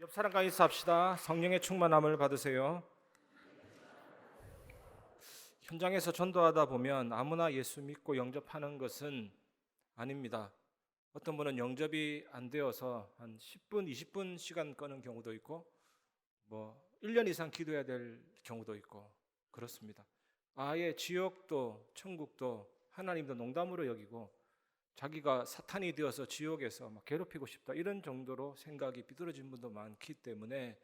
옆 사람과 인사합시다. 성령의 충만함을 받으세요. 현장에서 전도하다 보면 아무나 예수 믿고 영접하는 것은 아닙니다. 어떤 분은 영접이 안 되어서 한 10분, 20분 시간 끄는 경우도 있고 1년 이상 기도해야 될 경우도 있고 그렇습니다. 아예 지옥도 천국도 하나님도 농담으로 여기고 자기가 사탄이 되어서 지옥에서 막 괴롭히고 싶다 이런 정도로 생각이 비뚤어진 분도 많기 때문에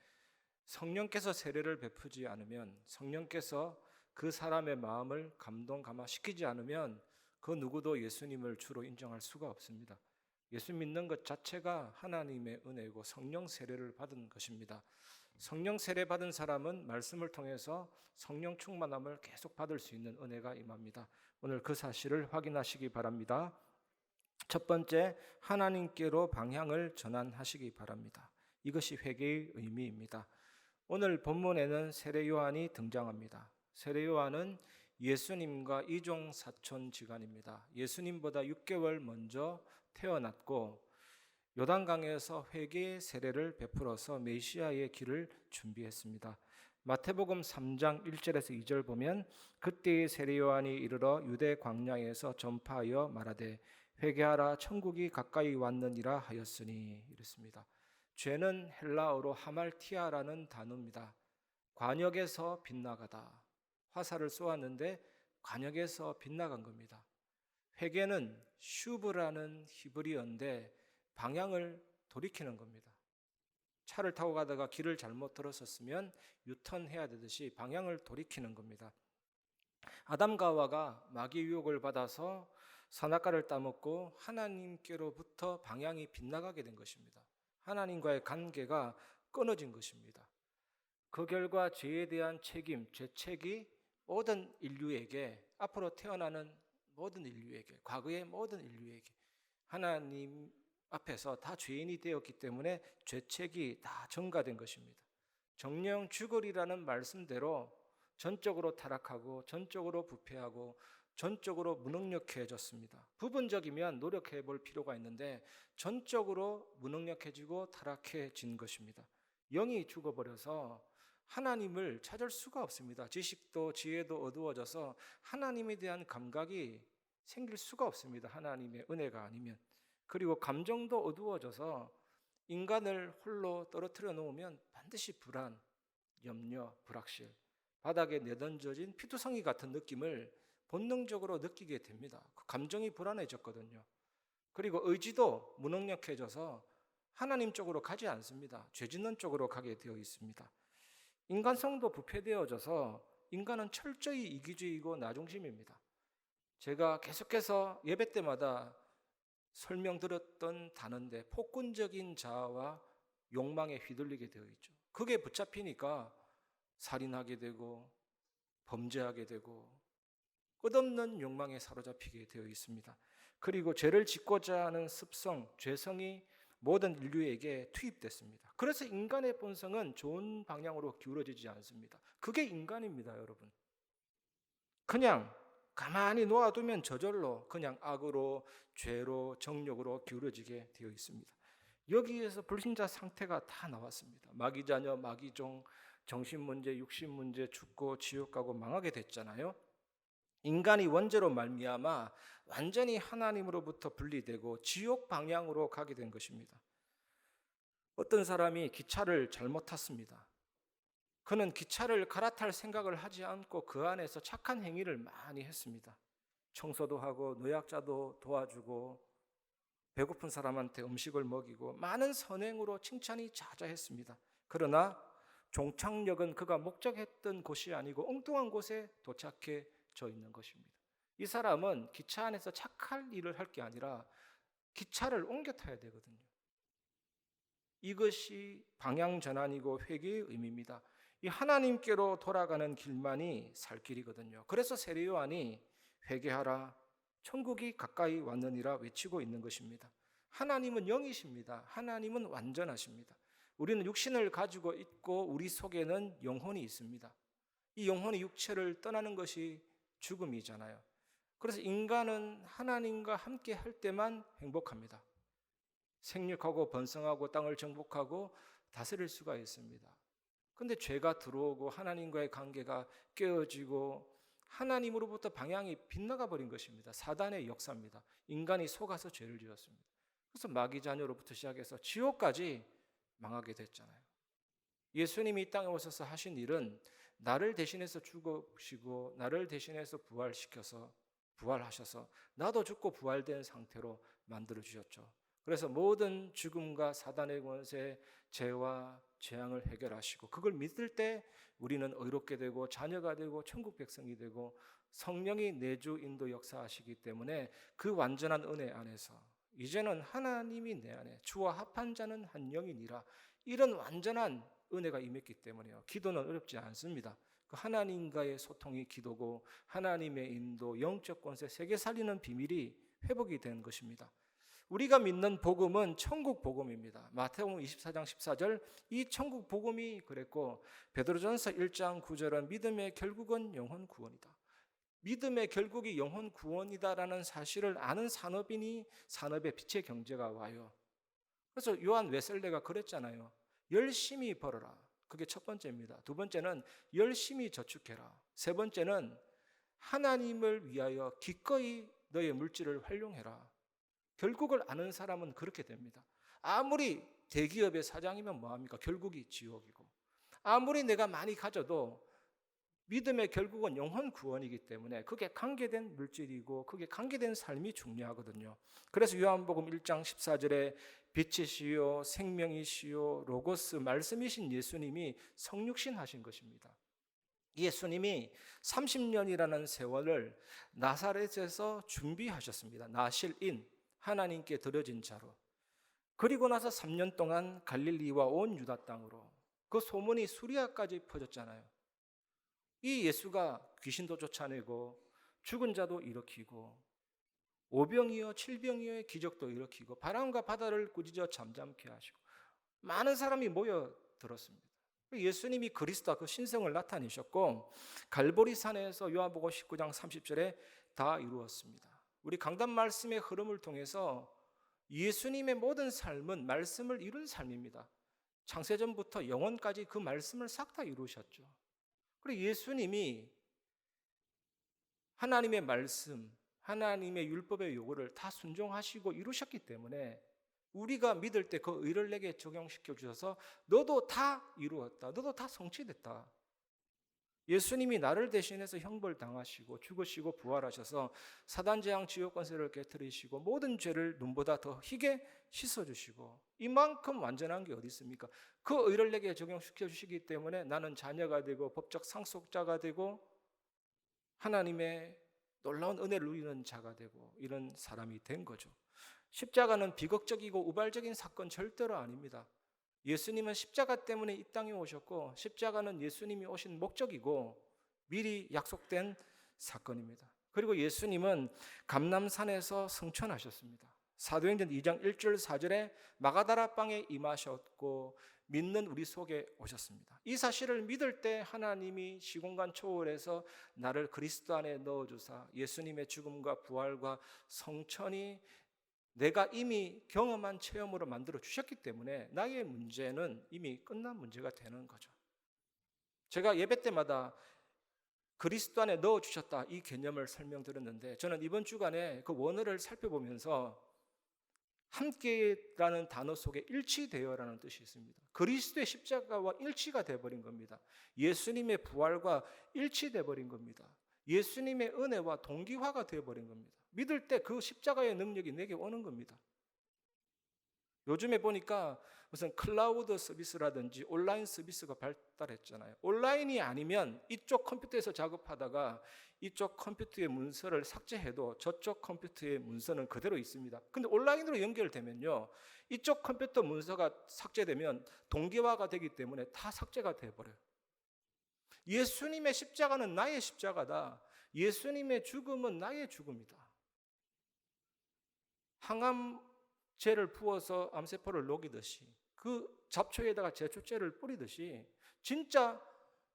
성령께서 세례를 베푸지 않으면, 성령께서 그 사람의 마음을 감동 감화시키지 않으면 그 누구도 예수님을 주로 인정할 수가 없습니다. 예수 믿는 것 자체가 하나님의 은혜고 성령 세례를 받은 것입니다. 성령 세례 받은 사람은 말씀을 통해서 성령 충만함을 계속 받을 수 있는 은혜가 임합니다. 오늘 그 사실을 확인하시기 바랍니다. 첫 번째, 하나님께로 방향을 전환하시기 바랍니다. 이것이 회개의 의미입니다. 오늘 본문에는 세례 요한이 등장합니다. 세례 요한은 예수님과 이종 사촌 지간입니다. 예수님보다 6개월 먼저 태어났고 요단강에서 회개의 세례를 베풀어서 메시아의 길을 준비했습니다. 마태복음 3장 1절에서 2절 보면 그때의 세례 요한이 이르러 유대 광야에서 전파하여 말하되 회개하라 천국이 가까이 왔느니라 하였으니 이랬습니다. 죄는 헬라어로 하말티아라는 단어입니다. 관역에서 빗나가다. 화살을 쏘았는데 관역에서 빗나간 겁니다. 회개는 슈브라는 히브리어인데 방향을 돌이키는 겁니다. 차를 타고 가다가 길을 잘못 들었었으면 유턴해야 되듯이 방향을 돌이키는 겁니다. 아담과 하와가 마귀 유혹을 받아서 선악과를 따먹고 하나님께로부터 방향이 빗나가게 된 것입니다. 하나님과의 관계가 끊어진 것입니다. 그 결과 죄에 대한 책임, 죄책이 모든 인류에게, 앞으로 태어나는 모든 인류에게, 과거의 모든 인류에게 하나님 앞에서 다 죄인이 되었기 때문에 죄책이 다 전가된 것입니다. 정령 죽으리라는 말씀대로 전적으로 타락하고 전적으로 부패하고 전적으로 무능력해졌습니다. 부분적이면 노력해 볼 필요가 있는데 전적으로 무능력해지고 타락해진 것입니다. 영이 죽어버려서 하나님을 찾을 수가 없습니다. 지식도 지혜도 어두워져서 하나님에 대한 감각이 생길 수가 없습니다. 하나님의 은혜가 아니면. 그리고 감정도 어두워져서 인간을 홀로 떨어뜨려 놓으면 반드시 불안, 염려, 불확실, 바닥에 내던져진 피투성이 같은 느낌을 본능적으로 느끼게 됩니다. 그 감정이 불안해졌거든요. 그리고 의지도 무능력해져서 하나님 쪽으로 가지 않습니다. 죄 짓는 쪽으로 가게 되어 있습니다. 인간성도 부패되어져서 인간은 철저히 이기주의이고 나중심입니다. 제가 계속해서 예배 때마다 설명드렸던 단어인데 폭군적인 자아와 욕망에 휘둘리게 되어 있죠. 그게 붙잡히니까 살인하게 되고 범죄하게 되고 끝없는 욕망에 사로잡히게 되어 있습니다. 그리고 죄를 짓고자 하는 습성, 죄성이 모든 인류에게 투입됐습니다. 그래서 인간의 본성은 좋은 방향으로 기울어지지 않습니다. 그게 인간입니다, 여러분. 그냥 가만히 놓아두면 저절로 그냥 악으로, 죄로, 정욕으로 기울어지게 되어 있습니다. 여기에서 불신자 상태가 다 나왔습니다. 마귀자녀, 마귀종, 정신문제, 육신문제, 죽고 지옥 가고 망하게 됐잖아요. 인간이 원죄로 말미암아 완전히 하나님으로부터 분리되고 지옥 방향으로 가게 된 것입니다. 어떤 사람이 기차를 잘못 탔습니다. 그는 기차를 갈아탈 생각을 하지 않고 그 안에서 착한 행위를 많이 했습니다. 청소도 하고 노약자도 도와주고 배고픈 사람한테 음식을 먹이고 많은 선행으로 칭찬이 자자했습니다. 그러나 종착역은 그가 목적했던 곳이 아니고 엉뚱한 곳에 도착해져 있는 것입니다. 이 사람은 기차 안에서 착할 일을 할 게 아니라 기차를 옮겨 타야 되거든요. 이것이 방향 전환이고 회개의 의미입니다. 이 하나님께로 돌아가는 길만이 살 길이거든요. 그래서 세례 요한이 회개하라 천국이 가까이 왔느니라 외치고 있는 것입니다. 하나님은 영이십니다. 하나님은 완전하십니다. 우리는 육신을 가지고 있고 우리 속에는 영혼이 있습니다. 이 영혼이 육체를 떠나는 것이 죽음이잖아요. 그래서 인간은 하나님과 함께 할 때만 행복합니다. 생육하고 번성하고 땅을 정복하고 다스릴 수가 있습니다. 근데 죄가 들어오고 하나님과의 관계가 깨어지고 하나님으로부터 방향이 빗나가 버린 것입니다. 사단의 역사입니다. 인간이 속아서 죄를 지었습니다. 그래서 마귀 자녀로부터 시작해서 지옥까지 망하게 됐잖아요. 예수님이 이 땅에 오셔서 하신 일은 나를 대신해서 죽으시고 나를 대신해서 부활하셔서 나도 죽고 부활된 상태로 만들어 주셨죠. 그래서 모든 죽음과 사단의 권세, 죄와 재앙을 해결하시고 그걸 믿을 때 우리는 의롭게 되고 자녀가 되고 천국 백성이 되고 성령이 내주 인도 역사하시기 때문에 그 완전한 은혜 안에서 이제는 하나님이 내 안에 주와 합한 자는 한 영이니라, 이런 완전한 은혜가 임했기 때문에요. 기도는 어렵지 않습니다. 그 하나님과의 소통이 기도고 하나님의 인도, 영적 권세, 세계 살리는 비밀이 회복이 된 것입니다. 우리가 믿는 복음은 천국 복음입니다. 마태복음 24장 14절, 이 천국 복음이 그랬고 베드로전서 1장 9절은 믿음의 결국은 영혼 구원이다. 믿음의 결국이 영혼 구원이다라는 사실을 아는 산업인이 산업의 빛의 경제가 와요. 그래서 요한 웨슬레가 그랬잖아요. 열심히 벌어라. 그게 첫 번째입니다. 두 번째는 열심히 저축해라. 세 번째는 하나님을 위하여 기꺼이 너의 물질을 활용해라. 결국을 아는 사람은 그렇게 됩니다. 아무리 대기업의 사장이면 뭐합니까? 결국이 지옥이고, 아무리 내가 많이 가져도 믿음의 결국은 영혼 구원이기 때문에 그게 관계된 물질이고 그게 관계된 삶이 중요하거든요. 그래서 요한복음 1장 14절에 빛이시요 생명이시요 로고스 말씀이신 예수님이 성육신 하신 것입니다. 예수님이 30년이라는 세월을 나사렛에서 준비하셨습니다. 나실인, 하나님께 드려진 자로. 그리고 나서 3년 동안 갈릴리와 온 유다 땅으로, 그 소문이 수리아까지 퍼졌잖아요. 이 예수가 귀신도 쫓아내고 죽은 자도 일으키고 오병이어 칠병이어의 기적도 일으키고 바람과 바다를 꾸짖어 잠잠케 하시고 많은 사람이 모여들었습니다. 예수님이 그리스도다, 그 신성을 나타내셨고 갈보리산에서 요한복음 19장 30절에 다 이루었습니다. 우리 강단 말씀의 흐름을 통해서 예수님의 모든 삶은 말씀을 이룬 삶입니다. 창세전부터 영원까지 그 말씀을 싹 다 이루셨죠. 그리고 예수님이 하나님의 말씀, 하나님의 율법의 요구를 다 순종하시고 이루셨기 때문에 우리가 믿을 때 그 의를 내게 적용시켜 주셔서 너도 다 이루었다, 너도 다 성취됐다. 예수님이 나를 대신해서 형벌 당하시고 죽으시고 부활하셔서 사단 재앙 지옥 권세를 깨뜨리시고 모든 죄를 눈보다 더 희게 씻어주시고 이만큼 완전한 게 어디 있습니까? 그 의를 내게 적용시켜 주시기 때문에 나는 자녀가 되고 법적 상속자가 되고 하나님의 놀라운 은혜를 누리는 자가 되고 이런 사람이 된 거죠. 십자가는 비극적이고 우발적인 사건 절대로 아닙니다. 예수님은 십자가 때문에 이 땅에 오셨고 십자가는 예수님이 오신 목적이고 미리 약속된 사건입니다. 그리고 예수님은 감람산에서 승천하셨습니다. 사도행전 2장 1절 4절에 마가다라 방에 임하셨고 믿는 우리 속에 오셨습니다. 이 사실을 믿을 때 하나님이 시공간 초월해서 나를 그리스도 안에 넣어주사 예수님의 죽음과 부활과 성천이 내가 이미 경험한 체험으로 만들어 주셨기 때문에 나의 문제는 이미 끝난 문제가 되는 거죠. 제가 예배 때마다 그리스도 안에 넣어주셨다 이 개념을 설명드렸는데 저는 이번 주간에 그 원어를 살펴보면서 함께라는 단어 속에 일치되어라는 뜻이 있습니다. 그리스도의 십자가와 일치가 되어버린 겁니다. 예수님의 부활과 일치되어버린 겁니다. 예수님의 은혜와 동기화가 되어버린 겁니다. 믿을 때 그 십자가의 능력이 내게 오는 겁니다. 요즘에 보니까 무슨 클라우드 서비스라든지 온라인 서비스가 발달했잖아요. 온라인이 아니면 이쪽 컴퓨터에서 작업하다가 이쪽 컴퓨터의 문서를 삭제해도 저쪽 컴퓨터의 문서는 그대로 있습니다. 근데 온라인으로 연결되면요, 이쪽 컴퓨터 문서가 삭제되면 동기화가 되기 때문에 다 삭제가 돼버려요. 예수님의 십자가는 나의 십자가다. 예수님의 죽음은 나의 죽음이다. 항암제를 부어서 암세포를 녹이듯이 그 잡초에다가 제초제를 뿌리듯이 진짜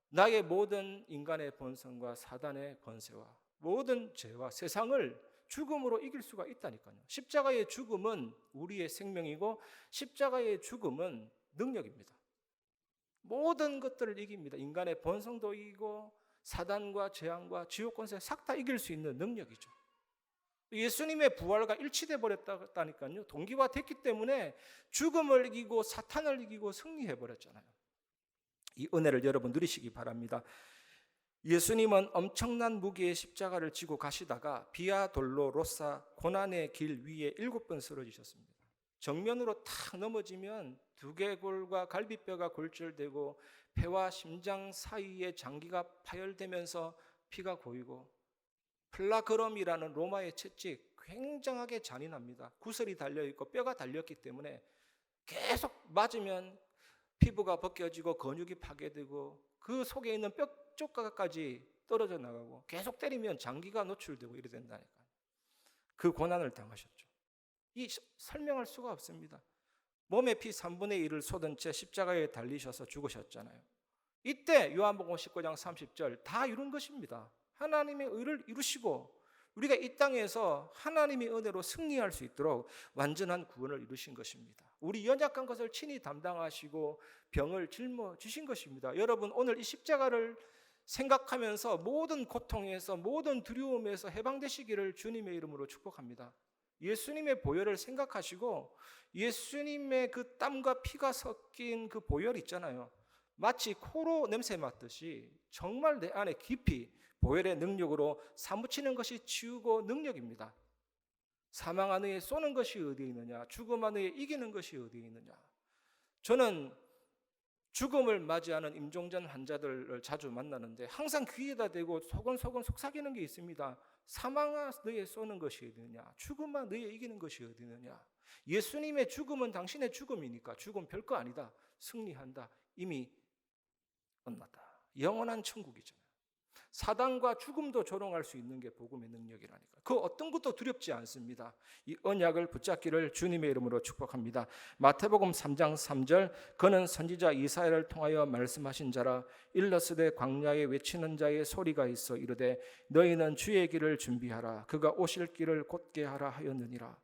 나의 모든 인간의 본성과 사단의 권세와 모든 죄와 세상을 죽음으로 이길 수가 있다니까요. 십자가의 죽음은 우리의 생명이고 십자가의 죽음은 능력입니다. 모든 것들을 이깁니다. 인간의 본성도 이기고 사단과 재앙과 지옥 권세 싹 다 이길 수 있는 능력이죠. 예수님의 부활과 일치돼 버렸다니까요. 동기화됐기 때문에 죽음을 이기고 사탄을 이기고 승리해 버렸잖아요. 이 은혜를 여러분 누리시기 바랍니다. 예수님은 엄청난 무게의 십자가를 지고 가시다가 비아 돌로로사 고난의 길 위에 7번 쓰러지셨습니다. 정면으로 탁 넘어지면 두개골과 갈비뼈가 골절되고 폐와 심장 사이에 장기가 파열되면서 피가 고이고 플라그럼이라는 로마의 채찍 굉장하게 잔인합니다. 구슬이 달려있고 뼈가 달렸기 때문에 계속 맞으면 피부가 벗겨지고 근육이 파괴되고 그 속에 있는 뼈 쪽가까지 떨어져 나가고 계속 때리면 장기가 노출되고 이래 된다니까요. 그 고난을 당하셨죠. 이 설명할 수가 없습니다. 몸의 피 3분의 1을 쏟은 채 십자가에 달리셔서 죽으셨잖아요. 이때 요한복음 19장 30절 다 이룬 것입니다. 하나님의 의를 이루시고 우리가 이 땅에서 하나님의 은혜로 승리할 수 있도록 완전한 구원을 이루신 것입니다. 우리 연약한 것을 친히 담당하시고 병을 짊어지신 것입니다. 여러분 오늘 이 십자가를 생각하면서 모든 고통에서 모든 두려움에서 해방되시기를 주님의 이름으로 축복합니다. 예수님의 보혈을 생각하시고 예수님의 그 땀과 피가 섞인 그 보혈 있잖아요. 마치 코로 냄새 맡듯이 정말 내 안에 깊이 보혈의 능력으로 사무치는 것이 치유고 능력입니다. 사망 안에 쏘는 것이 어디에 있느냐, 죽음 안에 이기는 것이 어디에 있느냐. 저는 죽음을 맞이하는 임종전 환자들을 자주 만나는데 항상 귀에다 대고 소곤소곤 속삭이는 게 있습니다. 사망아 너의 쏘는 것이 어디느냐, 죽음아 너의 이기는 것이 어디느냐. 예수님의 죽음은 당신의 죽음이니까 죽음 별거 아니다, 승리한다, 이미 끝났다. 영원한 천국이잖아요. 사단과 죽음도 조롱할 수 있는 게 복음의 능력이라니까. 그 어떤 것도 두렵지 않습니다. 이 언약을 붙잡기를 주님의 이름으로 축복합니다. 마태복음 3장 3절 그는 선지자 이사야를 통하여 말씀하신 자라. 일러스되 광야에 외치는 자의 소리가 있어 이르되 너희는 주의 길을 준비하라. 그가 오실 길을 곧게 하라 하였느니라.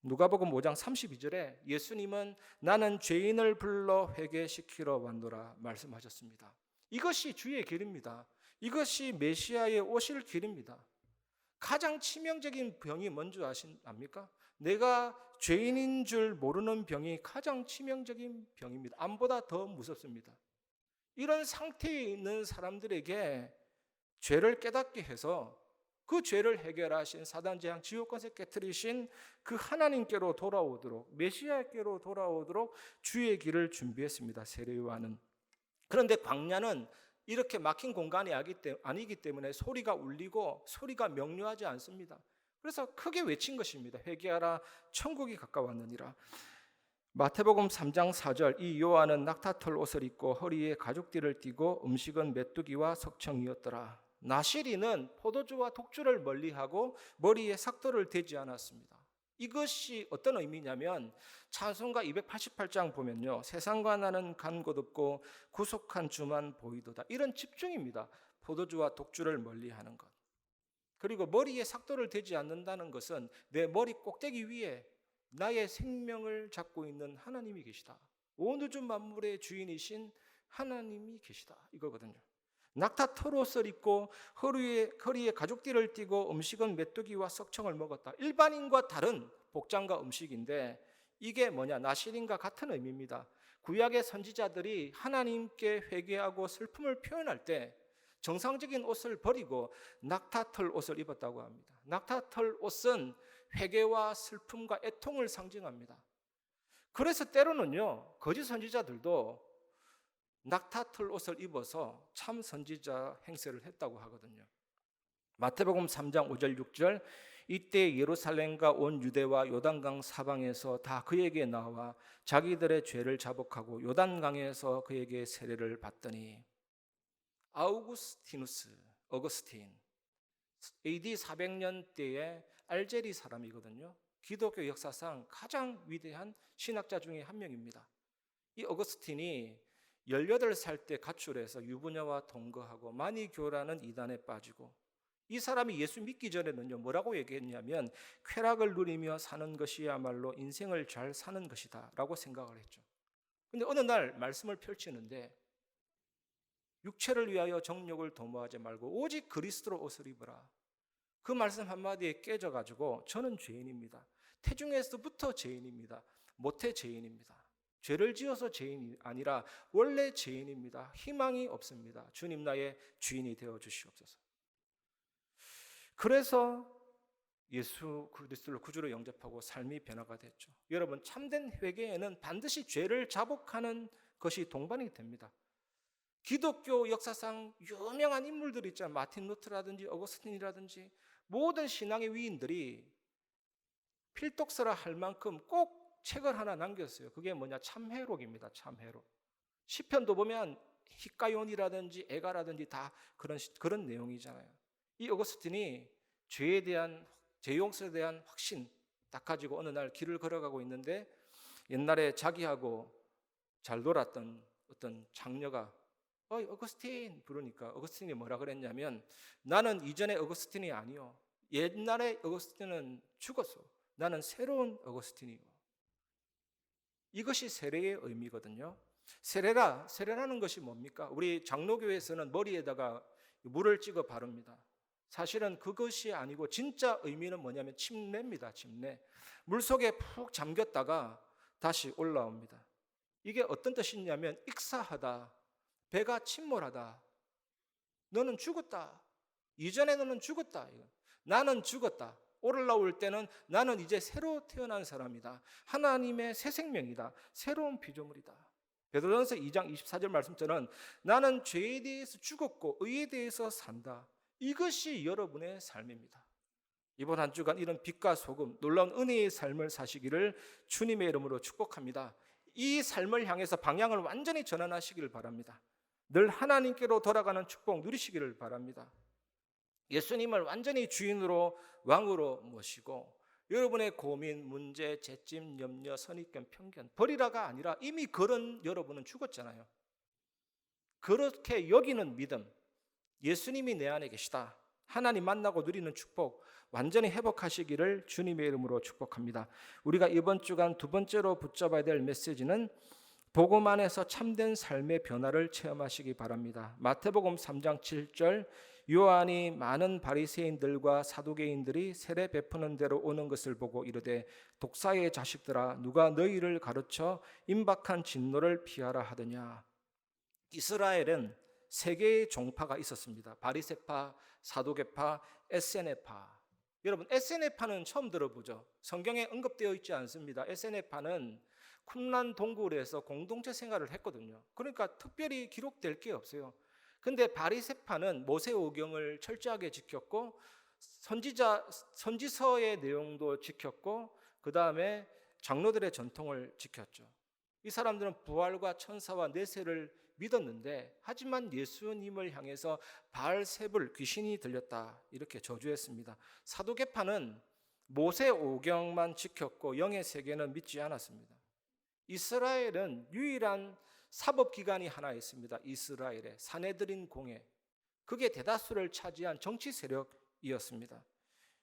누가복음 5장 32절에 예수님은 나는 죄인을 불러 회개시키러 왔노라 말씀하셨습니다. 이것이 주의 길입니다. 이것이 메시아의 오실 길입니다. 가장 치명적인 병이 뭔지 압니까? 내가 죄인인 줄 모르는 병이 가장 치명적인 병입니다. 암보다 더 무섭습니다. 이런 상태에 있는 사람들에게 죄를 깨닫게 해서 그 죄를 해결하신 사단 재앙 지옥 권세 깨뜨리신 그 하나님께로 돌아오도록 메시아께로 돌아오도록 주의 길을 준비했습니다. 세례 요한은. 그런데 광야는 이렇게 막힌 공간이 아니기 때문에 소리가 울리고 소리가 명료하지 않습니다. 그래서 크게 외친 것입니다. 회개하라 천국이 가까웠느니라. 마태복음 3장 4절 이 요한은 낙타털 옷을 입고 허리에 가죽띠를 띠고 음식은 메뚜기와 석청이었더라. 나시리는 포도주와 독주를 멀리하고 머리에 삭도를 대지 않았습니다. 이것이 어떤 의미냐면 찬송가 288장 보면요, 세상과 나는 간 곳 없고 구속한 주만 보이도다, 이런 집중입니다. 포도주와 독주를 멀리하는 것, 그리고 머리에 삭도를 대지 않는다는 것은 내 머리 꼭대기 위에 나의 생명을 잡고 있는 하나님이 계시다, 온 우주 만물의 주인이신 하나님이 계시다, 이거거든요. 낙타 털옷을 입고 허리에 가죽띠를 띠고 음식은 메뚜기와 석청을 먹었다. 일반인과 다른 복장과 음식인데 이게 뭐냐, 나시린과 같은 의미입니다. 구약의 선지자들이 하나님께 회개하고 슬픔을 표현할 때 정상적인 옷을 버리고 낙타털 옷을 입었다고 합니다. 낙타털 옷은 회개와 슬픔과 애통을 상징합니다. 그래서 때로는요, 거짓 선지자들도 낙타털 옷을 입어서 참 선지자 행세를 했다고 하거든요. 마태복음 3장 5절 6절 이때 예루살렘과 온 유대와 요단강 사방에서 다 그에게 나와 자기들의 죄를 자복하고 요단강에서 그에게 세례를 받더니. 어거스틴 AD 400년대의 알제리 사람이거든요. 기독교 역사상 가장 위대한 신학자 중에 한 명입니다. 이 어거스틴이 18살 때 가출해서 유부녀와 동거하고 마니교라는 이단에 빠지고, 이 사람이 예수 믿기 전에는요 뭐라고 얘기했냐면 쾌락을 누리며 사는 것이야말로 인생을 잘 사는 것이다 라고 생각을 했죠. 근데 어느 날 말씀을 펼치는데 육체를 위하여 정욕을 도모하지 말고 오직 그리스도로 옷을 입으라. 그 말씀 한마디에 깨져가지고 저는 죄인입니다. 태중에서부터 죄인입니다. 모태 죄인입니다. 죄를 지어서 죄인이 아니라 원래 죄인입니다. 희망이 없습니다. 주님 나의 주인이 되어 주시옵소서. 그래서 예수 그리스도를 구주로 영접하고 삶이 변화가 됐죠. 여러분, 참된 회개에는 반드시 죄를 자복하는 것이 동반이 됩니다. 기독교 역사상 유명한 인물들 있잖아요. 마틴 루터라든지 어거스틴이라든지 모든 신앙의 위인들이 필독서라 할 만큼 꼭 책을 하나 남겼어요. 그게 뭐냐? 참회록입니다. 참회록. 시편도 보면 히카ион이라든지 에가라든지 다 그런 내용이잖아요. 이 어거스틴이 죄에 대한 죄 용서에 대한 확신 딱 가지고 어느 날 길을 걸어가고 있는데 옛날에 자기하고 잘 놀았던 어떤 장녀가 어이 어거스틴 부르니까 어거스틴이 뭐라 그랬냐면 나는 이전의 어거스틴이 아니요. 옛날의 어거스틴은 죽었어. 나는 새로운 어거스틴이요. 이것이 세례의 의미거든요. 세례라는 것이 뭡니까? 우리 장로교에서는 머리에다가 물을 찍어 바릅니다. 사실은 그것이 아니고 진짜 의미는 뭐냐면 침례입니다. 침례. 물속에 푹 잠겼다가 다시 올라옵니다. 이게 어떤 뜻이냐면 익사하다, 배가 침몰하다. 너는 죽었다. 이전에 너는 죽었다. 나는 죽었다. 올라올 때는 나는 이제 새로 태어난 사람이다. 하나님의 새 생명이다. 새로운 피조물이다. 베드로전서 2장 24절 말씀처럼 나는 죄에 대해서 죽었고 의에 대해서 산다. 이것이 여러분의 삶입니다. 이번 한 주간 이런 빛과 소금, 놀라운 은혜의 삶을 사시기를 주님의 이름으로 축복합니다. 이 삶을 향해서 방향을 완전히 전환하시기를 바랍니다. 늘 하나님께로 돌아가는 축복 누리시기를 바랍니다. 예수님을 완전히 주인으로 왕으로 모시고 여러분의 고민, 문제, 재짐, 염려, 선입견, 편견 버리라가 아니라 이미 그런 여러분은 죽었잖아요. 그렇게 여기는 믿음, 예수님이 내 안에 계시다. 하나님 만나고 누리는 축복 완전히 회복하시기를 주님의 이름으로 축복합니다. 우리가 이번 주간 두 번째로 붙잡아야 될 메시지는 복음 안에서 참된 삶의 변화를 체험하시기 바랍니다. 마태복음 3장 7절 요한이 많은 바리새인들과 사두개인들이 세례 베푸는 대로 오는 것을 보고 이르되 독사의 자식들아 누가 너희를 가르쳐 임박한 진노를 피하라 하더냐. 이스라엘은 세 개의 종파가 있었습니다. 바리새파, 사두개파, 에세네파. 여러분 에세네파는 처음 들어보죠. 성경에 언급되어 있지 않습니다. 에세네파는 쿰란 동굴에서 공동체 생활을 했거든요. 그러니까 특별히 기록될 게 없어요. 근데 바리새파는 모세오경을 철저하게 지켰고 선지서의 내용도 지켰고 그 다음에 장로들의 전통을 지켰죠. 이 사람들은 부활과 천사와 내세를 믿었는데 하지만 예수님을 향해서 바알세불 귀신이 들렸다 이렇게 저주했습니다. 사두개파는 모세오경만 지켰고 영의 세계는 믿지 않았습니다. 이스라엘은 유일한 사법기관이 하나 있습니다. 이스라엘의 사네드린 공회. 그게 대다수를 차지한 정치 세력이었습니다.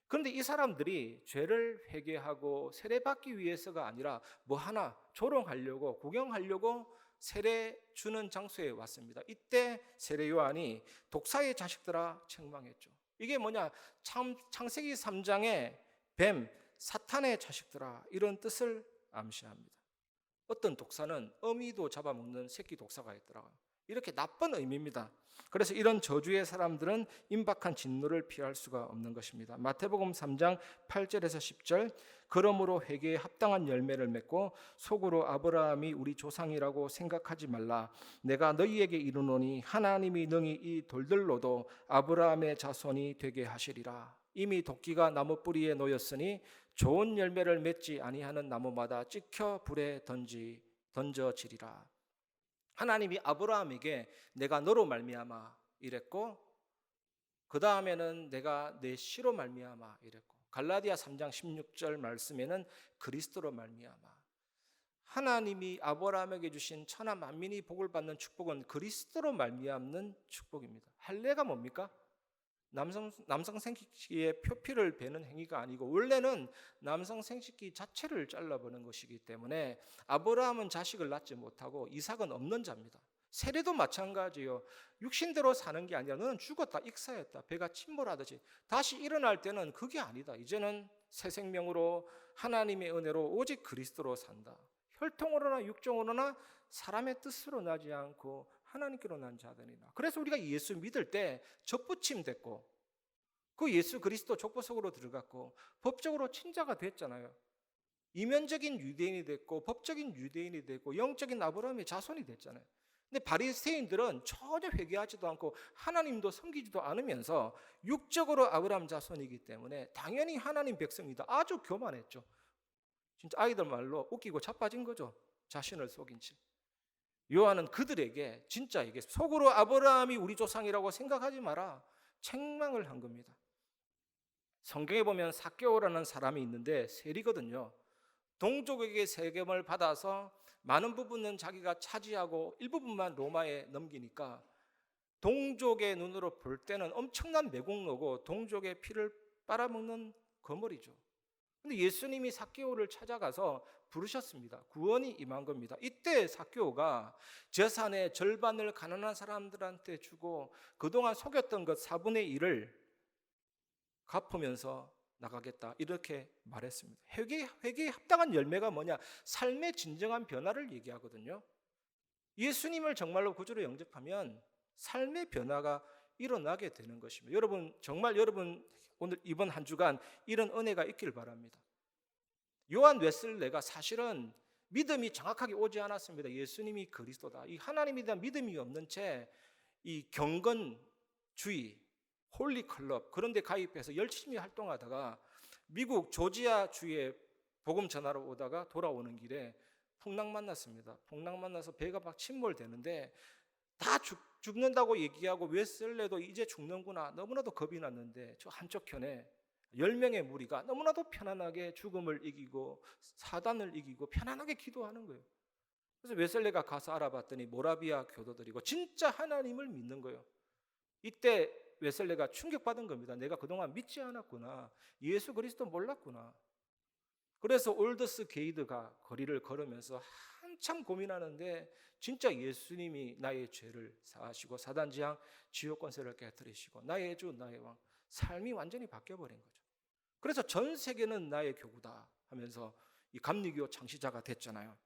그런데 이 사람들이 죄를 회개하고 세례받기 위해서가 아니라 뭐 하나 조롱하려고 구경하려고 세례 주는 장소에 왔습니다. 이때 세례 요한이 독사의 자식들아 책망했죠. 이게 뭐냐? 창세기 3장의 뱀, 사탄의 자식들아 이런 뜻을 암시합니다. 어떤 독사는 어미도 잡아먹는 새끼 독사가 있더라고요. 이렇게 나쁜 의미입니다. 그래서 이런 저주의 사람들은 임박한 진노를 피할 수가 없는 것입니다. 마태복음 3장 8절에서 10절 그러므로 회개에 합당한 열매를 맺고 속으로 아브라함이 우리 조상이라고 생각하지 말라. 내가 너희에게 이르노니 하나님이 능히 이 돌들로도 아브라함의 자손이 되게 하시리라. 이미 도끼가 나무 뿌리에 놓였으니 좋은 열매를 맺지 아니하는 나무마다 찍혀 불에 던져지리라. 하나님이 아브라함에게 내가 너로 말미암아 이랬고 그 다음에는 내가 내 씨로 말미암아 이랬고 갈라디아 3장 16절 말씀에는 그리스도로 말미암아. 하나님이 아브라함에게 주신 천하 만민이 복을 받는 축복은 그리스도로 말미암는 축복입니다. 할례가 뭡니까? 남성 생식기의 표피를 베는 행위가 아니고 원래는 남성 생식기 자체를 잘라버는 것이기 때문에 아브라함은 자식을 낳지 못하고 이삭은 없는 자입니다. 세례도 마찬가지예요. 육신대로 사는 게 아니라 너는 죽었다, 익사했다, 배가 침몰하듯이 다시 일어날 때는 그게 아니다. 이제는 새 생명으로 하나님의 은혜로 오직 그리스도로 산다. 혈통으로나 육정으로나 사람의 뜻으로 나지 않고 하나님께로 난 자들이다. 그래서 우리가 예수 믿을 때 접붙임 됐고 그 예수 그리스도 족보 속으로 들어갔고 법적으로 친자가 됐잖아요. 이면적인 유대인이 됐고 법적인 유대인이 됐고 영적인 아브라함의 자손이 됐잖아요. 근데 바리새인들은 전혀 회개하지도 않고 하나님도 섬기지도 않으면서 육적으로 아브라함 자손이기 때문에 당연히 하나님 백성이다. 아주 교만했죠. 진짜 아이들 말로 웃기고 자빠진 거죠. 자신을 속인 채. 요한은 그들에게 진짜 이게 속으로 아브라함이 우리 조상이라고 생각하지 마라. 책망을 한 겁니다. 성경에 보면 삭개오라는 사람이 있는데 세리거든요. 동족에게 세금을 받아서 많은 부분은 자기가 차지하고 일부분만 로마에 넘기니까 동족의 눈으로 볼 때는 엄청난 매국노고 동족의 피를 빨아먹는 거물이죠. 근데 예수님이 삭개오를 찾아가서 부르셨습니다. 구원이 임한 겁니다. 이때 삭개오가 재산의 절반을 가난한 사람들한테 주고 그동안 속였던 것 4분의 1을 갚으면서 나가겠다 이렇게 말했습니다. 회개에 합당한 열매가 뭐냐? 삶의 진정한 변화를 얘기하거든요. 예수님을 정말로 구주로 영접하면 삶의 변화가 일어나게 되는 것입니다. 여러분 오늘 이번 한 주간 이런 은혜가 있길 바랍니다. 요한 웨슬레가 사실은 믿음이 정확하게 오지 않았습니다. 예수님이 그리스도다. 이 하나님에 대한 믿음이 없는 채 이 경건주의 홀리클럽 그런 데 가입해서 열심히 활동하다가 미국 조지아 주에 복음 전하러 오다가 돌아오는 길에 풍랑 만났습니다. 풍랑 만나서 배가 막 침몰되는데 다 죽는다고 얘기하고 웨슬레도 이제 죽는구나 너무나도 겁이 났는데 저 한쪽 편에 10명의 무리가 너무나도 편안하게 죽음을 이기고 사단을 이기고 편안하게 기도하는 거예요. 그래서 웨슬레가 가서 알아봤더니 모라비아 교도들이고 진짜 하나님을 믿는 거예요. 이때 웨슬레가 충격받은 겁니다. 내가 그동안 믿지 않았구나. 예수 그리스도 몰랐구나. 그래서 올더스 게이드가 거리를 걸으면서 한참 고민하는데 진짜 예수님이 나의 죄를 사하시고 사단지향 지옥 권세를 깨뜨리시고 나의 주 나의 왕 삶이 완전히 바뀌어버린 거죠. 그래서 전 세계는 나의 교구다 하면서 이 감리교 창시자가 됐잖아요.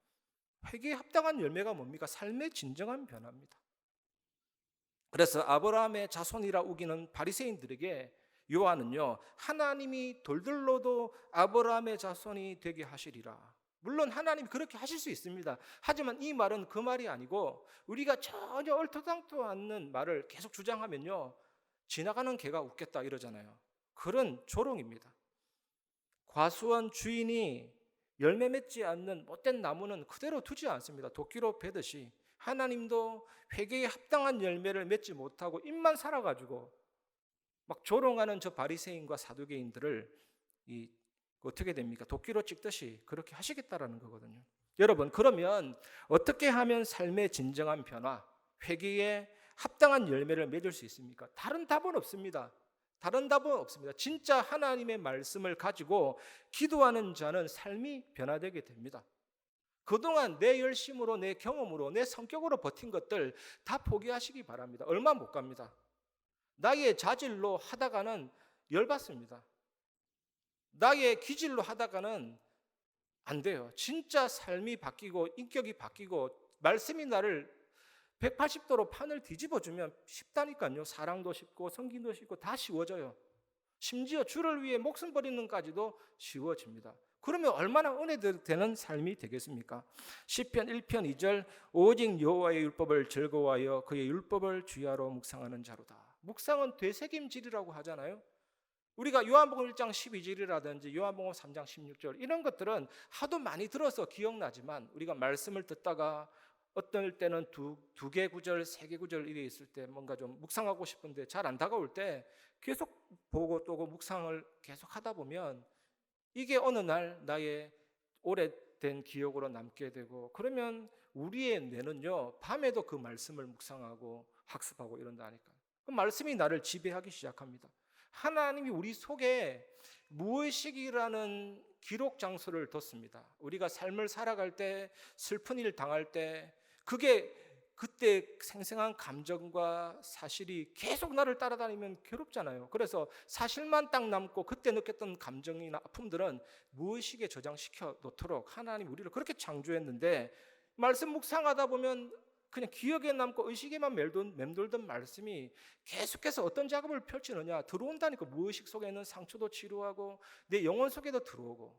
회개에 합당한 열매가 뭡니까? 삶의 진정한 변화입니다. 그래서 아브라함의 자손이라 우기는 바리새인들에게 요한은요 하나님이 돌들로도 아브라함의 자손이 되게 하시리라. 물론 하나님이 그렇게 하실 수 있습니다. 하지만 이 말은 그 말이 아니고 우리가 전혀 얼토당토 않는 말을 계속 주장하면요 지나가는 개가 웃겠다 이러잖아요. 그런 조롱입니다. 과수원 주인이 열매 맺지 않는 못된 나무는 그대로 두지 않습니다. 도끼로 베듯이 하나님도 회개에 합당한 열매를 맺지 못하고 입만 살아가지고 막 조롱하는 저 바리새인과 사두개인들을 어떻게 됩니까? 도끼로 찍듯이 그렇게 하시겠다라는 거거든요. 여러분 그러면 어떻게 하면 삶의 진정한 변화, 회개에 합당한 열매를 맺을 수 있습니까? 다른 답은 없습니다. 진짜 하나님의 말씀을 가지고 기도하는 자는 삶이 변화되게 됩니다. 그동안 내 열심으로 내 경험으로 내 성격으로 버틴 것들 다 포기하시기 바랍니다. 얼마 못 갑니다. 나의 자질로 하다가는 열받습니다. 나의 기질로 하다가는 안 돼요. 진짜 삶이 바뀌고 인격이 바뀌고 말씀이 나를 180도로 판을 뒤집어주면 쉽다니까요. 사랑도 쉽고 성김도 쉽고 다 쉬워져요. 심지어 주를 위해 목숨 버리는 까지도 쉬워집니다. 그러면 얼마나 은혜되는 삶이 되겠습니까? 시편 1편 2절 오직 여호와의 율법을 즐거워하여 그의 율법을 주야로 묵상하는 자로다. 묵상은 되새김질이라고 하잖아요. 우리가 요한복음 1장 12절이라든지 요한복음 3장 16절 이런 것들은 하도 많이 들어서 기억나지만 우리가 말씀을 듣다가 어떨 때는 두 개 구절, 세 개 구절 이래 있을 때 뭔가 좀 묵상하고 싶은데 잘 안 다가올 때 계속 보고 또 묵상을 계속 하다 보면 이게 어느 날 나의 오래된 기억으로 남게 되고 그러면 우리의 뇌는요 밤에도 그 말씀을 묵상하고 학습하고 이런다니까요. 그 말씀이 나를 지배하기 시작합니다. 하나님이 우리 속에 무의식이라는 기록 장소를 뒀습니다. 우리가 삶을 살아갈 때 슬픈 일 당할 때 그게 그때 생생한 감정과 사실이 계속 나를 따라다니면 괴롭잖아요. 그래서 사실만 딱 남고 그때 느꼈던 감정이나 아픔들은 무의식에 저장시켜 놓도록 하나님 우리를 그렇게 창조했는데, 말씀 묵상하다 보면 그냥 기억에 남고 의식에만 맴돌던 말씀이 계속해서 어떤 작업을 펼치느냐, 들어온다니까. 무의식 속에 있는 상처도 치료하고 내 영혼 속에도 들어오고.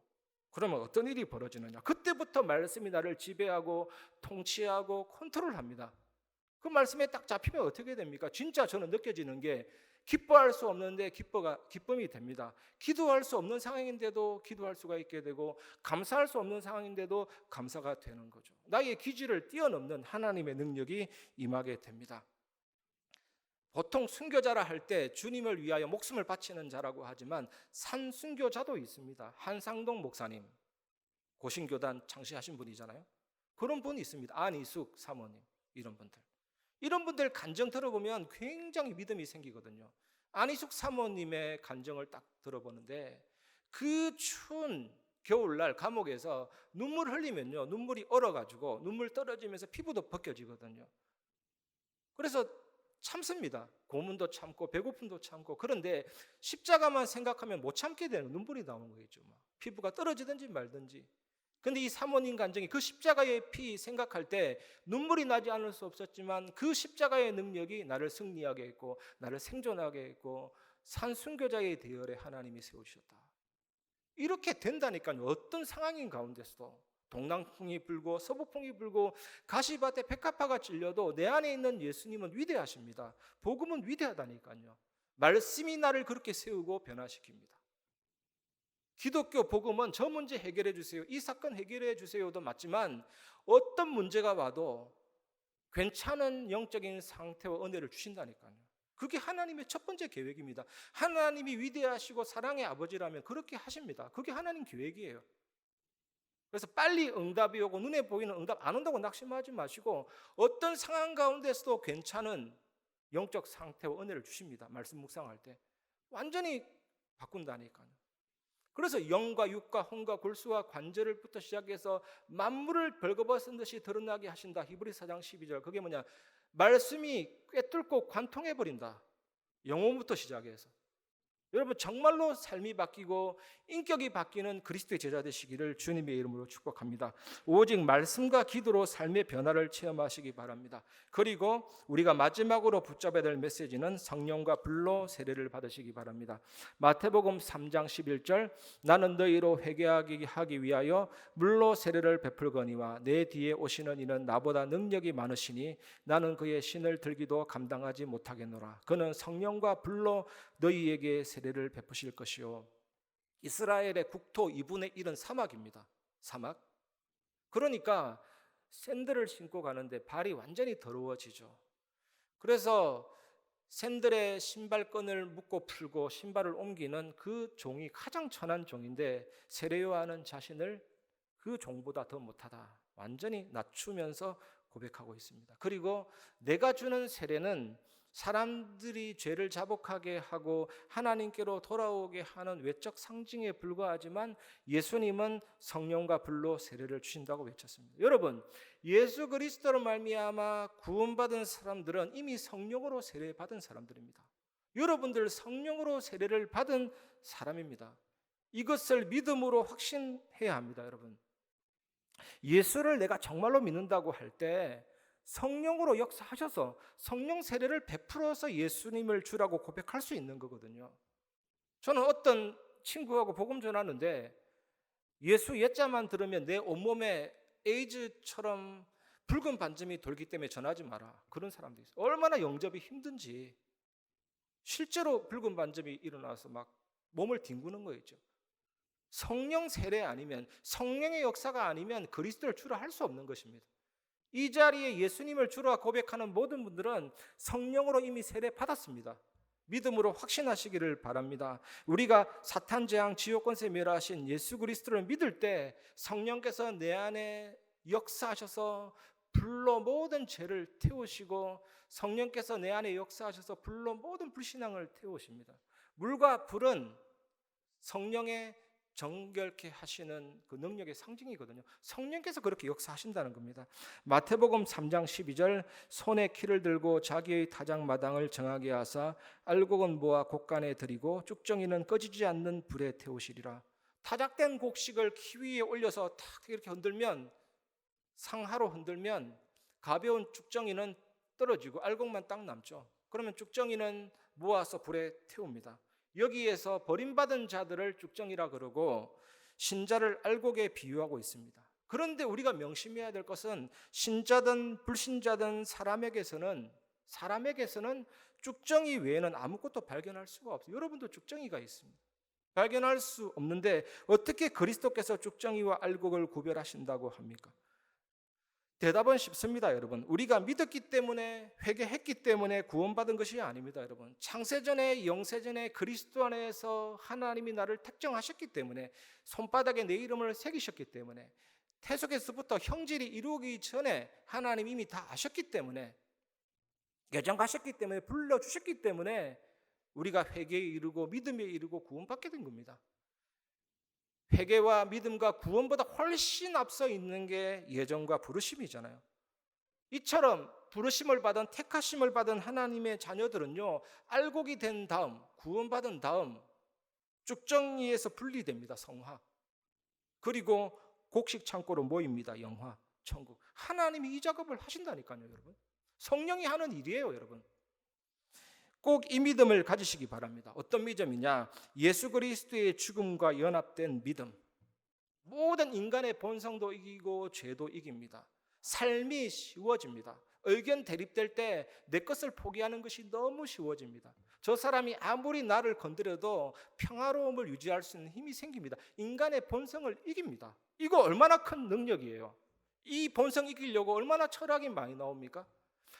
그러면 어떤 일이 벌어지느냐, 그때부터 말씀이 나를 지배하고 통치하고 컨트롤합니다. 그 말씀에 딱 잡히면 어떻게 됩니까? 진짜 저는 느껴지는 게, 기뻐할 수 없는데 기쁨이 됩니다. 기도할 수 없는 상황인데도 기도할 수가 있게 되고, 감사할 수 없는 상황인데도 감사가 되는 거죠. 나의 기질을 뛰어넘는 하나님의 능력이 임하게 됩니다. 보통 순교자라 할 때 주님을 위하여 목숨을 바치는 자라고 하지만 산순교자도 있습니다. 한상동 목사님, 고신교단 창시하신 분이잖아요. 그런 분이 있습니다. 안희숙 사모님, 이런 분들 간증 들어보면 굉장히 믿음이 생기거든요. 안희숙 사모님의 간증을 딱 들어보는데, 그 추운 겨울날 감옥에서 눈물 흘리면요, 눈물이 얼어가지고 눈물 떨어지면서 피부도 벗겨지거든요. 그래서 참습니다. 고문도 참고 배고픔도 참고. 그런데 십자가만 생각하면 못 참게 되는, 눈물이 나오는 거겠죠. 피부가 떨어지든지 말든지. 근데 이 사모님 간증이 그 십자가의 피 생각할 때 눈물이 나지 않을 수 없었지만, 그 십자가의 능력이 나를 승리하게 했고 나를 생존하게 했고 산순교자의 대열에 하나님이 세우셨다. 이렇게 된다니까요. 어떤 상황인 가운데서도 동남풍이 불고 서북풍이 불고 가시밭에 백합화가 찔려도 내 안에 있는 예수님은 위대하십니다. 복음은 위대하다니까요. 말씀이 나를 그렇게 세우고 변화시킵니다. 기독교 복음은 저 문제 해결해 주세요, 이 사건 해결해 주세요도 맞지만, 어떤 문제가 와도 괜찮은 영적인 상태와 은혜를 주신다니까요. 그게 하나님의 첫 번째 계획입니다. 하나님이 위대하시고 사랑의 아버지라면 그렇게 하십니다. 그게 하나님 계획이에요. 그래서 빨리 응답이 오고 눈에 보이는 응답 안 온다고 낙심하지 마시고, 어떤 상황 가운데서도 괜찮은 영적 상태와 은혜를 주십니다. 말씀 묵상할 때 완전히 바꾼다니까요. 그래서 영과 육과 혼과 골수와 관절을부터 시작해서 만물을 벌거벗은 듯이 드러나게 하신다. 히브리서 4장 12절. 그게 뭐냐, 말씀이 꿰뚫고 관통해버린다. 영혼부터 시작해서. 여러분, 정말로 삶이 바뀌고 인격이 바뀌는 그리스도의 제자 되시기를 주님의 이름으로 축복합니다. 오직 말씀과 기도로 삶의 변화를 체험하시기 바랍니다. 그리고 우리가 마지막으로 붙잡아야 될 메시지는 성령과 불로 세례를 받으시기 바랍니다. 마태복음 3장 11절, 나는 너희로 회개하게 하기 위하여 물로 세례를 베풀거니와 내 뒤에 오시는 이는 나보다 능력이 많으시니 나는 그의 신을 들기도 감당하지 못하겠노라. 그는 성령과 불로 너희에게 세례를 베푸실 것이요. 이스라엘의 국토 2분의 1은 사막입니다. 사막. 그러니까 샌들을 신고 가는데 발이 완전히 더러워지죠. 그래서 샌들의 신발끈을 묶고 풀고 신발을 옮기는 그 종이 가장 천한 종인데, 세례 요한은 자신을 그 종보다 더 못하다 완전히 낮추면서 고백하고 있습니다. 그리고 내가 주는 세례는 사람들이 죄를 자복하게 하고 하나님께로 돌아오게 하는 외적 상징에 불과하지만, 예수님은 성령과 불로 세례를 주신다고 외쳤습니다. 여러분, 예수 그리스도로 말미암아 구원받은 사람들은 이미 성령으로 세례받은 사람들입니다. 여러분들 성령으로 세례를 받은 사람입니다. 이것을 믿음으로 확신해야 합니다. 여러분, 예수를 내가 정말로 믿는다고 할 때 성령으로 역사하셔서 성령 세례를 베풀어서 예수님을 주라고 고백할 수 있는 거거든요. 저는 어떤 친구하고 복음 전하는데, 예수 옛자만 들으면 내 온몸에 에이즈처럼 붉은 반점이 돌기 때문에 전하지 마라, 그런 사람도 있어요. 얼마나 영접이 힘든지. 실제로 붉은 반점이 일어나서 막 몸을 뒹구는 거 있죠. 성령 세례 아니면, 성령의 역사가 아니면 그리스도를 주라 할 수 없는 것입니다. 이 자리에 예수님을 주라 고백하는 모든 분들은 성령으로 이미 세례 받았습니다. 믿음으로 확신하시기를 바랍니다. 우리가 사탄 재앙 지옥 권세 멸하신 예수 그리스도를 믿을 때 성령께서 내 안에 역사하셔서 불로 모든 죄를 태우시고, 성령께서 내 안에 역사하셔서 불로 모든 불신앙을 태우십니다. 물과 불은 성령의 정결케 하시는 그 능력의 상징이거든요. 성령께서 그렇게 역사하신다는 겁니다. 마태복음 3장 12절 손에 키를 들고 자기의 타작마당을 정하게 하사 알곡은 모아 곡간에 들이고 쭉정이는 꺼지지 않는 불에 태우시리라. 타작된 곡식을 키 위에 올려서 탁 이렇게 흔들면, 상하로 흔들면 가벼운 쭉정이는 떨어지고 알곡만 딱 남죠. 그러면 쭉정이는 모아서 불에 태웁니다. 여기에서 버림받은 자들을 쭉정이라 그러고 신자를 알곡에 비유하고 있습니다. 그런데 우리가 명심해야 될 것은 신자든 불신자든 사람에게서는 쭉정이 외에는 아무것도 발견할 수가 없어요. 여러분도 쭉정이가 있습니다. 발견할 수 없는데 어떻게 그리스도께서 쭉정이와 알곡을 구별하신다고 합니까? 대답은 쉽습니다, 여러분. 우리가 믿었기 때문에, 회개했기 때문에 구원받은 것이 아닙니다, 여러분. 창세전에, 영세전에 그리스도 안에서 하나님이 나를 택정하셨기 때문에, 손바닥에 내 이름을 새기셨기 때문에, 태속에서부터 형질이 이루어지기 전에 하나님 이미 다 아셨기 때문에, 예정하셨기 때문에, 불러주셨기 때문에 우리가 회개에 이르고 믿음에 이르고 구원받게 된 겁니다. 회개와 믿음과 구원보다 훨씬 앞서 있는 게 예정과 부르심이잖아요. 이처럼 부르심을 받은, 택하심을 받은 하나님의 자녀들은요, 알곡이 된 다음, 구원받은 다음 쭉정이에서 분리됩니다. 성화. 그리고 곡식 창고로 모입니다. 영화, 천국. 하나님이 이 작업을 하신다니까요, 여러분. 성령이 하는 일이에요, 여러분. 꼭 이 믿음을 가지시기 바랍니다. 어떤 믿음이냐? 예수 그리스도의 죽음과 연합된 믿음. 모든 인간의 본성도 이기고 죄도 이깁니다. 삶이 쉬워집니다. 의견 대립될 때 내 것을 포기하는 것이 너무 쉬워집니다. 저 사람이 아무리 나를 건드려도 평화로움을 유지할 수 있는 힘이 생깁니다. 인간의 본성을 이깁니다. 이거 얼마나 큰 능력이에요. 이 본성 이기려고 얼마나 철학이 많이 나옵니까?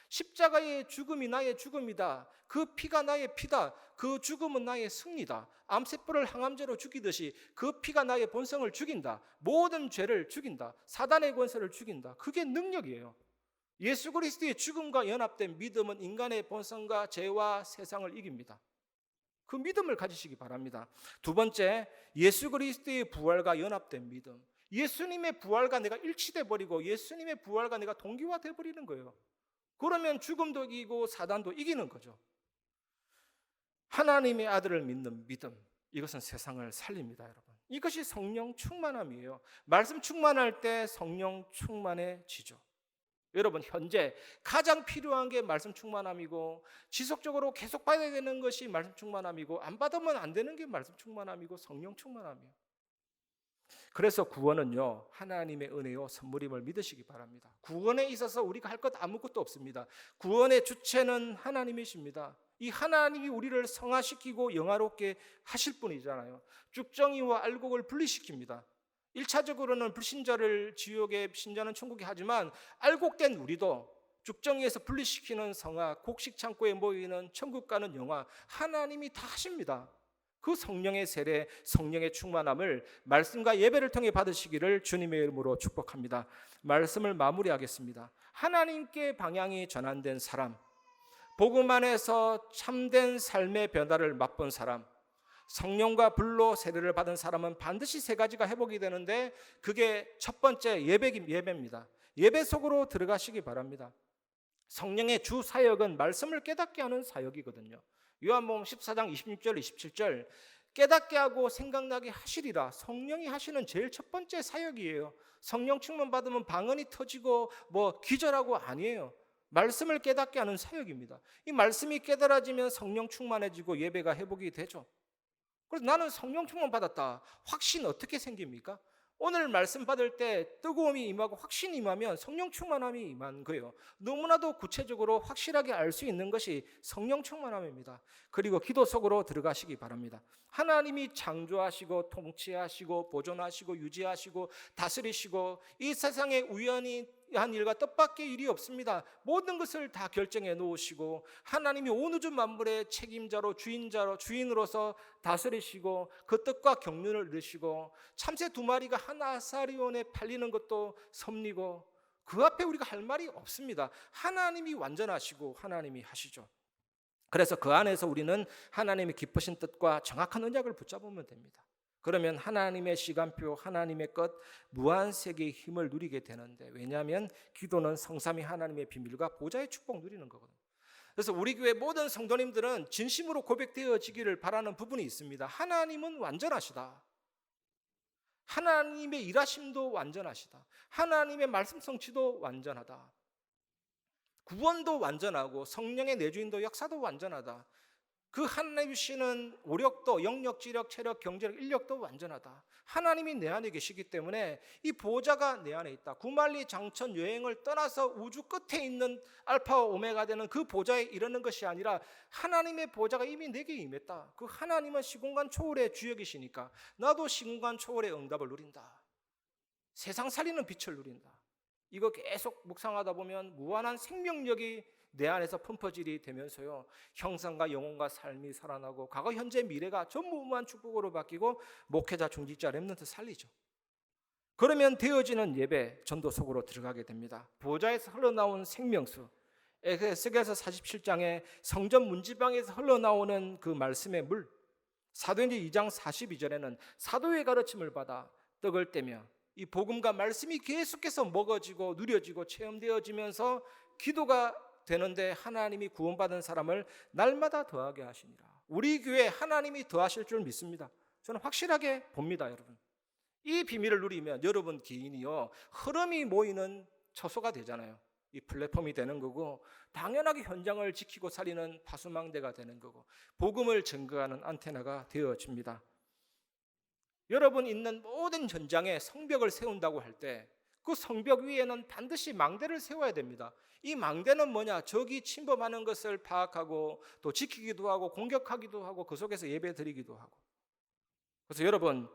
십자가의 죽음이 나의 죽음이다. 그 피가 나의 피다. 그 죽음은 나의 승리다. 암세포를 항암제로 죽이듯이 그 피가 나의 본성을 죽인다. 모든 죄를 죽인다. 사단의 권세를 죽인다. 그게 능력이에요. 예수 그리스도의 죽음과 연합된 믿음은 인간의 본성과 죄와 세상을 이깁니다. 그 믿음을 가지시기 바랍니다. 두 번째, 예수 그리스도의 부활과 연합된 믿음. 예수님의 부활과 내가 일치돼 버리고 예수님의 부활과 내가 동기화돼 버리는 거예요. 그러면 죽음도 이기고 사단도 이기는 거죠. 하나님의 아들을 믿는 믿음, 이것은 세상을 살립니다, 여러분. 이것이 성령 충만함이에요. 말씀 충만할 때 성령 충만해지죠. 여러분, 현재 가장 필요한 게 말씀 충만함이고, 지속적으로 계속 받아야 되는 것이 말씀 충만함이고, 안 받으면 안 되는 게 말씀 충만함이고 성령 충만함이에요. 그래서 구원은요, 하나님의 은혜요 선물임을 믿으시기 바랍니다. 구원에 있어서 우리가 할 것 아무것도 없습니다. 구원의 주체는 하나님이십니다. 이 하나님이 우리를 성화시키고 영화롭게 하실 분이잖아요. 쭉정이와 알곡을 분리시킵니다. 1차적으로는 불신자를 지옥에, 신자는 천국에 하지만 알곡된 우리도 쭉정이에서 분리시키는 성화, 곡식 창고에 모이는 천국 가는 영화, 하나님이 다 하십니다. 그 성령의 세례, 성령의 충만함을 말씀과 예배를 통해 받으시기를 주님의 이름으로 축복합니다. 말씀을 마무리하겠습니다. 하나님께 방향이 전환된 사람, 복음 안에서 참된 삶의 변화를 맛본 사람, 성령과 불로 세례를 받은 사람은 반드시 세 가지가 회복이 되는데, 그게 첫 번째 예배입니다. 예배 속으로 들어가시기 바랍니다. 성령의 주 사역은 말씀을 깨닫게 하는 사역이거든요. 요한복음 14장 26절 27절 깨닫게 하고 생각나게 하시리라. 성령이 하시는 제일 첫 번째 사역이에요. 성령 충만 받으면 방언이 터지고 기절하고 아니에요. 말씀을 깨닫게 하는 사역입니다. 이 말씀이 깨달아지면 성령 충만해지고 예배가 회복이 되죠. 그래서 나는 성령 충만 받았다. 확신 어떻게 생깁니까? 오늘 말씀 받을 때 뜨거움이 임하고 확신이 임하면 성령 충만함이 임한 거예요. 너무나도 구체적으로 확실하게 알 수 있는 것이 성령 충만함입니다. 그리고 기도 속으로 들어가시기 바랍니다. 하나님이 창조하시고 통치하시고 보존하시고 유지하시고 다스리시고 이 세상에 우연히 한 일과 뜻밖의 일이 없습니다. 모든 것을 다 결정해 놓으시고 하나님이 온 우주 만물의 책임자로 주인으로서 다스리시고 그 뜻과 경륜을 이루시고 참새 2마리가 한 아사리온에 팔리는 것도 섭리고 그 앞에 우리가 할 말이 없습니다. 하나님이 완전하시고 하나님이 하시죠. 그래서 그 안에서 우리는 하나님의 기쁘신 뜻과 정확한 언약을 붙잡으면 됩니다. 그러면 하나님의 시간표, 하나님의 것, 무한세계의 힘을 누리게 되는데, 왜냐하면 기도는 성삼위 하나님의 비밀과 보좌의 축복 누리는 거거든요. 그래서 우리 교회 모든 성도님들은 진심으로 고백되어지기를 바라는 부분이 있습니다. 하나님은 완전하시다. 하나님의 일하심도 완전하시다. 하나님의 말씀 성취도 완전하다. 구원도 완전하고 성령의 내주인도 역사도 완전하다. 그 하나님 주시는 오력도, 영력, 지력, 체력, 경제력, 인력도 완전하다. 하나님이 내 안에 계시기 때문에 이 보좌가 내 안에 있다. 구만리 장천 여행을 떠나서 우주 끝에 있는 알파와 오메가 되는 그 보좌에 이르는 것이 아니라 하나님의 보좌가 이미 내게 임했다. 그 하나님은 시공간 초월의 주역이시니까 나도 시공간 초월의 응답을 누린다. 세상 살리는 빛을 누린다. 이거 계속 묵상하다 보면 무한한 생명력이 내 안에서 펌퍼질이 되면서요, 형상과 영혼과 삶이 살아나고 과거 현재 미래가 전부 무한 축복으로 바뀌고 목회자 중직자 렘넌트 살리죠. 그러면 되어지는 예배 전도 속으로 들어가게 됩니다. 보좌에서 흘러나온 생명수, 에스겔서 47장에 성전 문지방에서 흘러나오는 그 말씀의 물, 사도행전 2장 42절에는 사도의 가르침을 받아 떡을 떼며 이 복음과 말씀이 계속해서 먹어지고 누려지고 체험되어지면서 기도가 되는데 하나님이 구원받은 사람을 날마다 더하게 하시니라. 우리 교회 하나님이 더하실 줄 믿습니다. 저는 확실하게 봅니다, 여러분. 이 비밀을 누리면 여러분 개인이요, 흐름이 모이는 처소가 되잖아요. 이 플랫폼이 되는 거고, 당연하게 현장을 지키고 살리는 파수망대가 되는 거고, 복음을 증거하는 안테나가 되어집니다. 여러분 있는 모든 현장에 성벽을 세운다고 할 때 그 성벽 위에는 반드시 망대를 세워야 됩니다. 이 망대는 뭐냐? 적이 침범하는 것을 파악하고 또 지키기도 하고 공격하기도 하고 그 속에서 예배 드리기도 하고. 그래서 여러분,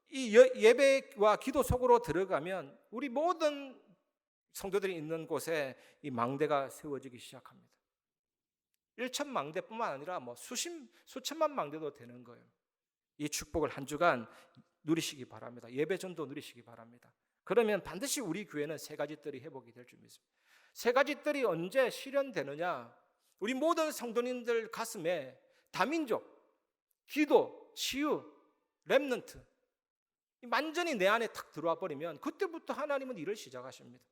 이 예배와 기도 속으로 들어가면 우리 모든 성도들이 있는 곳에 이 망대가 세워지기 시작합니다. 1천 망대뿐만 아니라 수천만 망대도 되는 거예요. 이 축복을 한 주간 누리시기 바랍니다. 예배 전도 누리시기 바랍니다. 그러면 반드시 우리 교회는 세 가지 뜰이 회복이 될 줄 믿습니다. 세 가지 뜰이 언제 실현되느냐? 우리 모든 성도님들 가슴에 다민족, 기도, 치유, 렘넌트 완전히 내 안에 탁 들어와 버리면 그때부터 하나님은 일을 시작하십니다.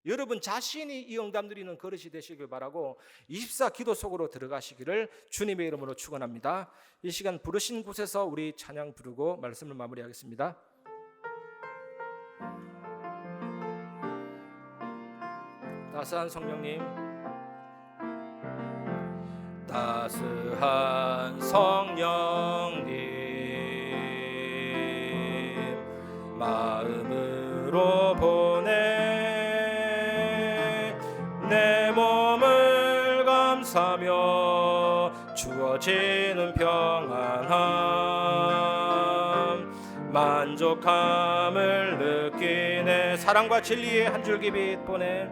여러분 자신이 이 응답 누리는 그릇이 되시길 바라고 24 기도 속으로 들어가시기를 주님의 이름으로 축원합니다. 이 시간 부르신 곳에서 우리 찬양 부르고 말씀을 마무리하겠습니다. 따스한 성령님, 따스한 성령님, 마음으로 보내 내 몸을 감사며 주어지는 평안함, 만족함을 느끼네. 사랑과 진리의 한 줄기 빛 보내,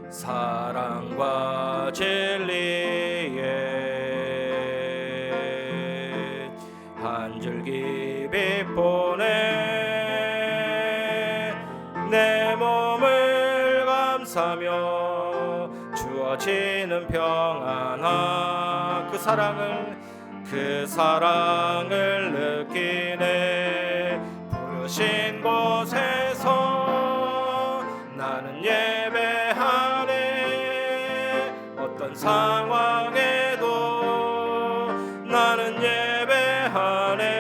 사랑과 진리의 한 줄기 빛 보내 내 몸을 감사며 주어지는 평안함, 그 사랑을 느끼네. 부르신 곳에서 나는 예배하네. 어떤 상황에도 나는 예배하네.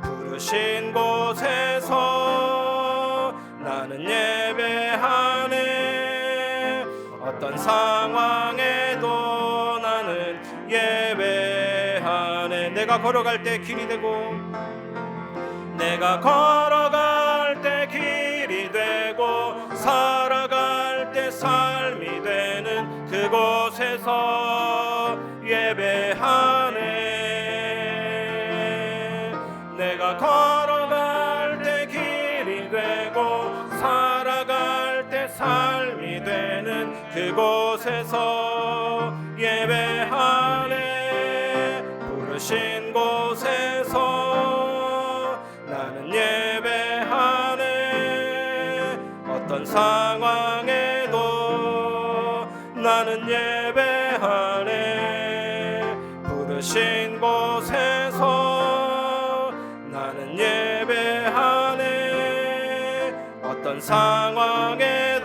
부르신 곳에서 나는 예배하네. 어떤 상황에도 나는 예배하네. 내가 걸어갈 때 길이 되고, 내가 걸어갈 때 길이 되고 살아갈 때 삶이 되는 그곳에서 예배하네. 내가 걸어갈 때 길이 되고 살아갈 때 삶이 되는 그곳에서 예배하네. 부르신 곳에서 나는 예배하네. 어떤 상황에도 나는 예배하네. 부르신 곳에서 상황에